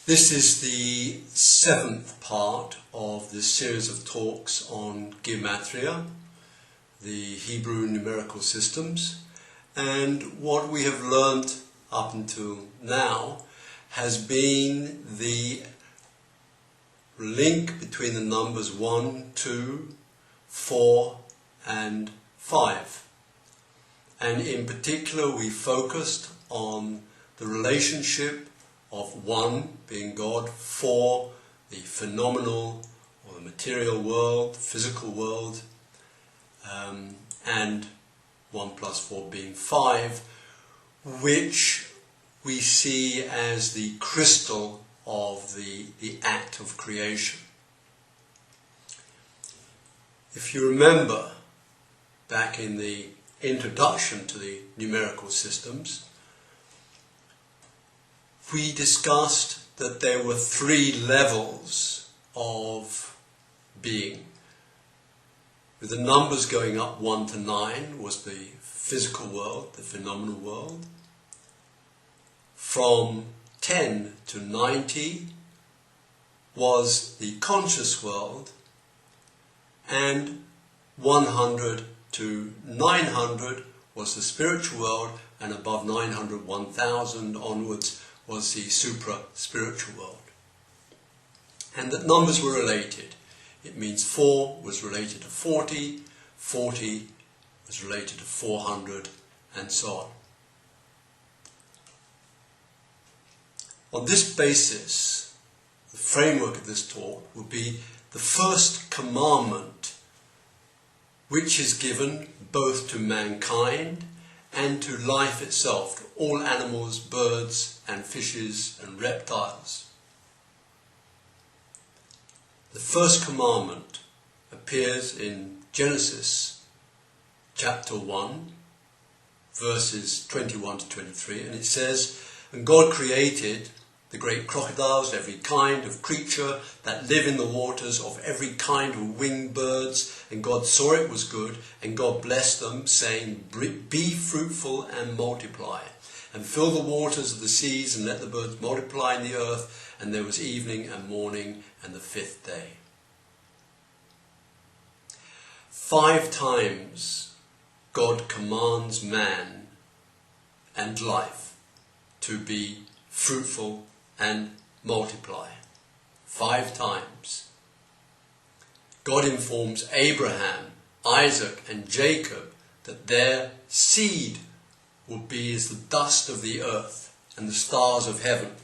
This is the 7th part of this series of talks on Gematria, the Hebrew numerical systems, and what we have learnt up until now has been the link between the numbers 1, 2, 4 and 5. And in particular we focused on the relationship of 1 being God, 4 the phenomenal or the material world, physical world, and 1 plus 4 being 5, which we see as the crystal of the act of creation. If you remember back in the introduction to the numerical systems, we discussed that there were 3 levels of being. With the numbers going up 1 to 9 was the physical world, the phenomenal world. From 10 to 90 was the conscious world, and 100 to 900 was the spiritual world, and above 900, 1000 onwards was the supra-spiritual world. And that numbers were related. It means 4 was related to 40, 40 was related to 400, and so on. On this basis, the framework of this talk will be the first commandment, which is given both to mankind and to life itself, to all animals, birds and fishes and reptiles. The first commandment appears in Genesis chapter 1, verses 21 to 23, and it says, "And God created the great crocodiles, every kind of creature that live in the waters, of every kind of winged birds. And God saw it was good, and God blessed them, saying, Be fruitful and multiply, and fill the waters of the seas, and let the birds multiply in the earth. And there was evening and morning, and the 5th day." 5 times God commands man and life to be fruitful and multiply. 5 times. God informs Abraham, Isaac and Jacob that their seed will be as the dust of the earth and the stars of heaven.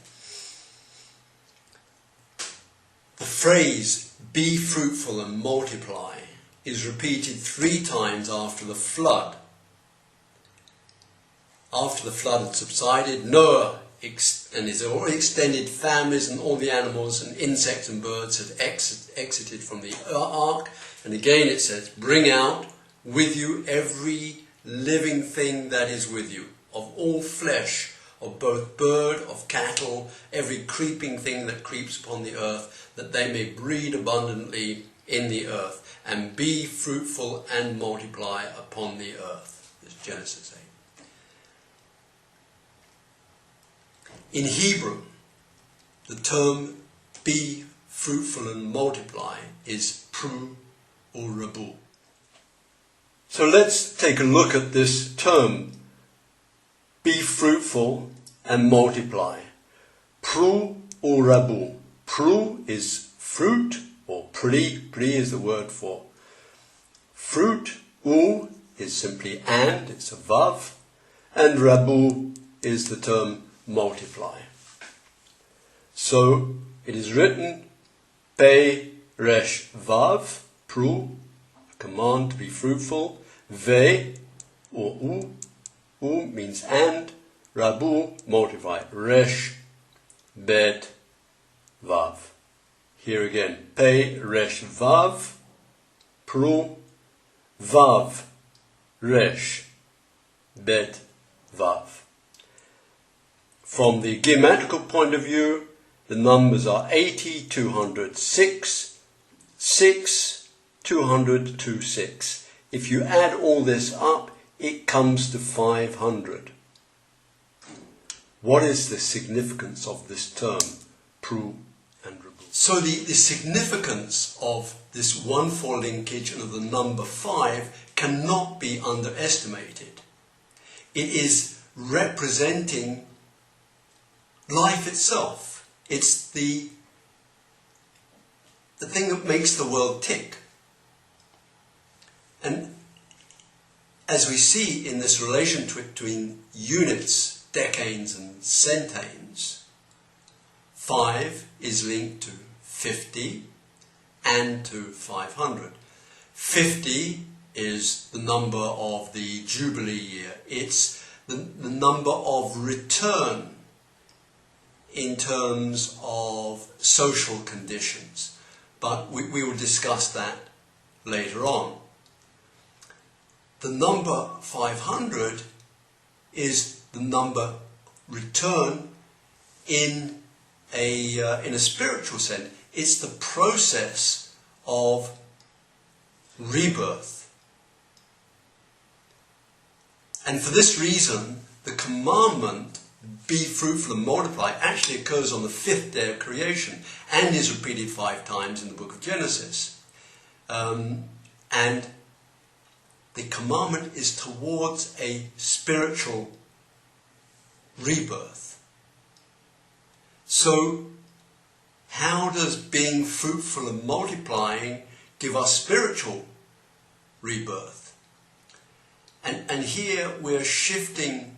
The phrase, "be fruitful and multiply," is repeated 3 times after the flood. After the flood had subsided, Noah and his extended families and all the animals and insects and birds had exited from the ark. And again it says, "Bring out with you every living thing that is with you, of all flesh, of both bird, of cattle, every creeping thing that creeps upon the earth, that they may breed abundantly in the earth, and be fruitful and multiply upon the earth." This is Genesis 8. In Hebrew, the term "be fruitful and multiply" is pru or rabu. So let's take a look at this term, "be fruitful and multiply." Pru or rabu. Pru is fruit, or pri. Pri is the word for fruit. U is simply and, it's a vav. And rabu is the term multiply. So it is written Pe Resh Vav, pru, a command to be fruitful, Ve or U means and, Rabu, multiply, Resh, Bet, Vav. Here again, Pe Resh Vav, pru, Vav, Resh, Bet, Vav. From the geometrical point of view, the numbers are 80, 200, 6, 6, 200, 2, 6. If you add all this up, it comes to 500. What is the significance of this term, pru and rebu. So the significance of this 1-4 linkage and of the number 5 cannot be underestimated. It is representing life itself. It's the thing that makes the world tick. And as we see in this relationship between units, decanes and centanes, 5 is linked to 50 and to 500. 50 is the number of the Jubilee year. It's the number of return in terms of social conditions. But we will discuss that later on. The number 500 is the number return in a spiritual sense. It's the process of rebirth. And for this reason, the commandment, be fruitful and multiply, actually occurs on the 5th day of creation and is repeated 5 times in the book of Genesis. And the commandment is towards a spiritual rebirth. So, how does being fruitful and multiplying give us spiritual rebirth? And here we're shifting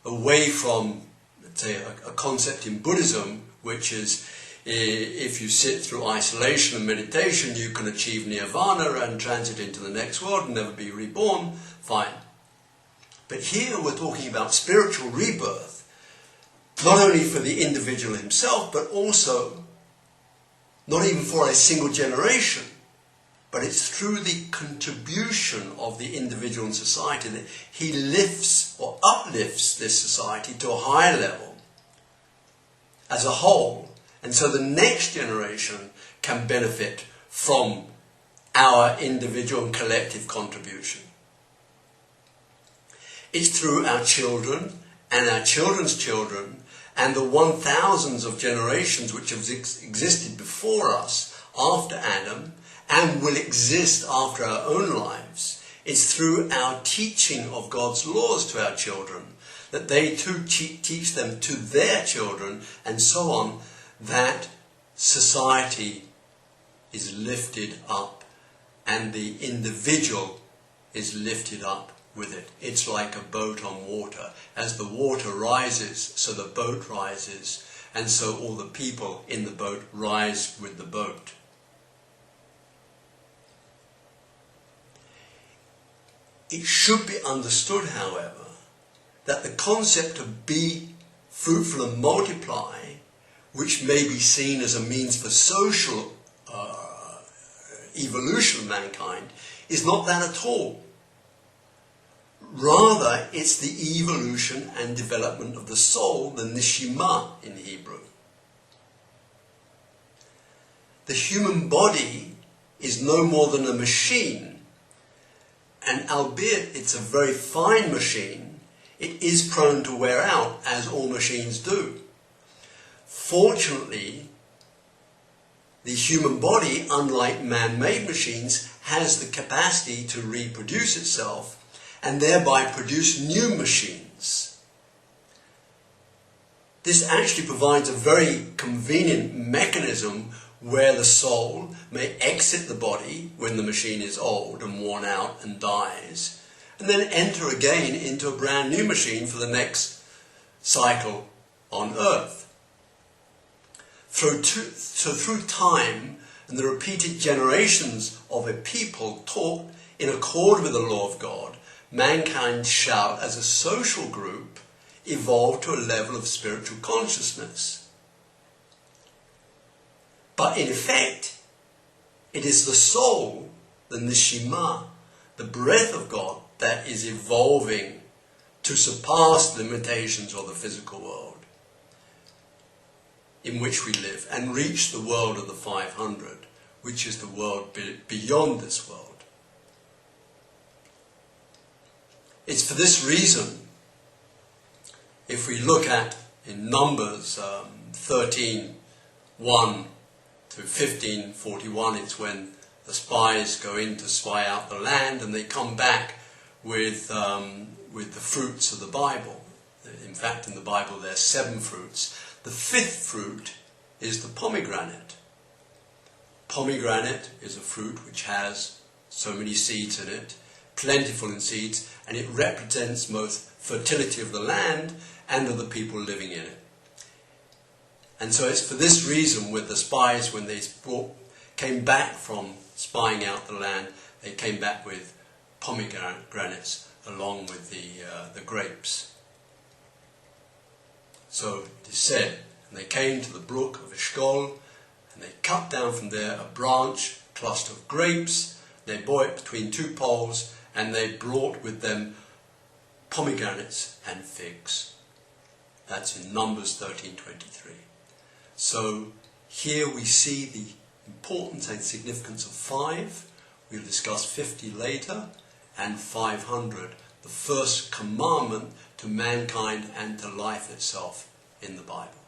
away from, let's say, a concept in Buddhism, which is if you sit through isolation and meditation, you can achieve nirvana and transit into the next world and never be reborn. Fine. But here we're talking about spiritual rebirth, not only for the individual himself, but also not even for a single generation, but it's through the contribution of the individual in society that he lifts or uplifts this society to a higher level as a whole. And so the next generation can benefit from our individual and collective contribution. It's through our children and our children's children and the 1,000s of generations which have existed before us, after Adam, and will exist after our own lives. It's through our teaching of God's laws to our children, that they too teach them to their children, and so on, that society is lifted up and the individual is lifted up with it. It's like a boat on water. As the water rises, so the boat rises, and so all the people in the boat rise with the boat. It should be understood, however, that the concept of be fruitful and multiply, which may be seen as a means for social evolution of mankind, is not that at all. Rather, it's the evolution and development of the soul, the neshama in Hebrew. The human body is no more than a machine, and albeit it's a very fine machine, it is prone to wear out, as all machines do. Fortunately, the human body, unlike man-made machines, has the capacity to reproduce itself and thereby produce new machines. This actually provides a very convenient mechanism where the soul may exit the body when the machine is old and worn out and dies, and then enter again into a brand new machine for the next cycle on earth. So through time and the repeated generations of a people taught in accord with the law of God, mankind shall, as a social group, evolve to a level of spiritual consciousness. But in effect, it is the soul, the neshama, the breath of God, that is evolving to surpass the limitations of the physical world in which we live and reach the world of the 500, which is the world beyond this world. It's for this reason, if we look at in Numbers 13:1 to 15:41, it's when the spies go in to spy out the land, and they come back with the fruits of the Bible. In fact, in the Bible there's 7 fruits. The 5th fruit is the pomegranate. Pomegranate is a fruit which has so many seeds in it, plentiful in seeds, and it represents both fertility of the land and of the people living in it. And so it's for this reason with the spies, when they came back from spying out the land, they came back with pomegranates along with the grapes. So it is said, and they came to the brook of Eshcol, and they cut down from there a branch, cluster of grapes. They bore it between 2 poles, and they brought with them pomegranates and figs. That's in Numbers 13:23. So here we see the importance and significance of 5. We'll discuss 50 later, and 500, the first commandment to mankind and to life itself in the Bible.